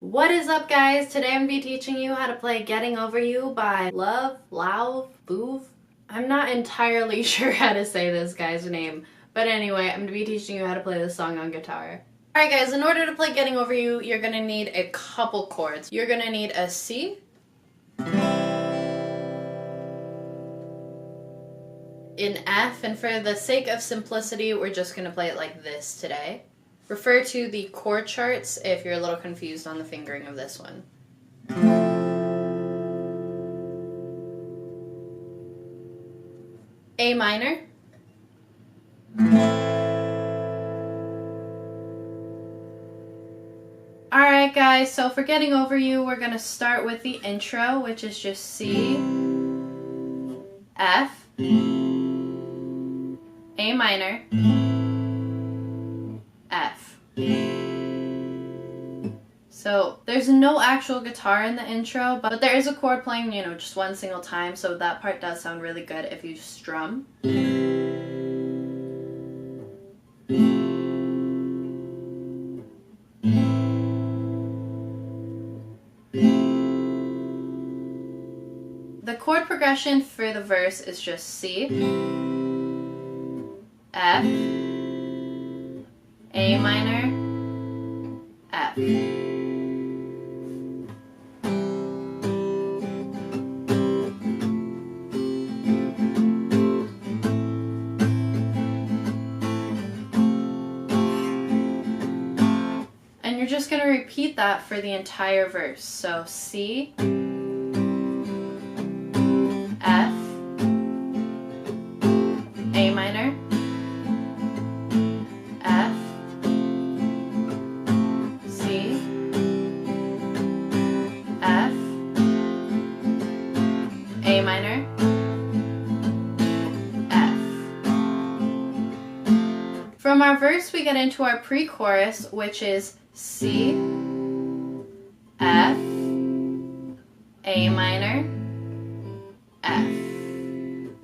What is up, guys? Today I'm going to be teaching you how to play Getting Over You by LAUV. I'm not entirely sure how to say this guy's name, but anyway, I'm going to be teaching you how to play this song on guitar. Alright guys, in order to play Getting Over You, you're going to need a couple chords. You're going to need a C, an F, and for the sake of simplicity, we're just going to play it like this today. Refer to the chord charts if you're a little confused on the fingering of this one. A minor. Alright guys, so for Getting Over You, we're going to start with the intro, which is just C, F, A minor, F. So there's no actual guitar in the intro, but there is a chord playing, just one single time, so that part does sound really good if you strum. The chord progression for the verse is just C, F, A minor, F. And you're just going to repeat that for the entire verse. So C, F, A minor, F, C, F, A minor, F. From our verse, we get into our pre-chorus, which is C, F, A minor, F.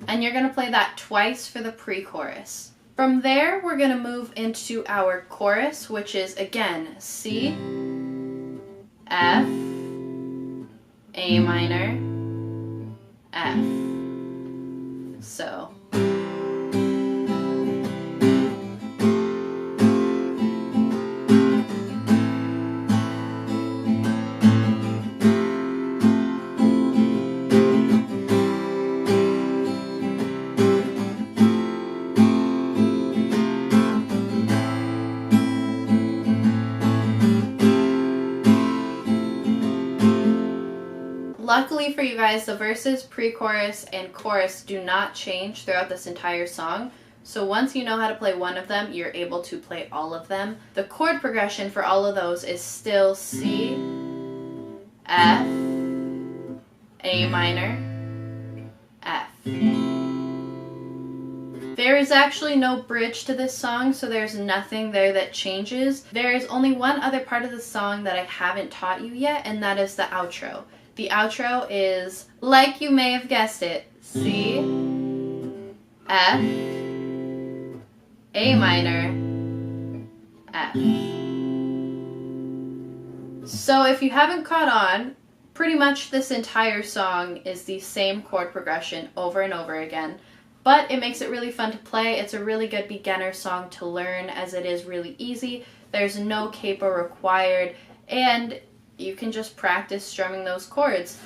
And you're going to play that twice for the pre-chorus. From there, we're going to move into our chorus, which is, again, C, F, A minor, F. So. Luckily for you guys, the verses, pre-chorus, and chorus do not change throughout this entire song. So once you know how to play one of them, you're able to play all of them. The chord progression for all of those is still C, F, A minor, F. There is actually no bridge to this song, so there's nothing there that changes. There is only one other part of the song that I haven't taught you yet, and that is the outro. The outro is, like you may have guessed it, C, F, A minor, F. So if you haven't caught on, pretty much this entire song is the same chord progression over and over again, but it makes it really fun to play. It's a really good beginner song to learn as it is really easy. There's no capo required, and you can just practice strumming those chords.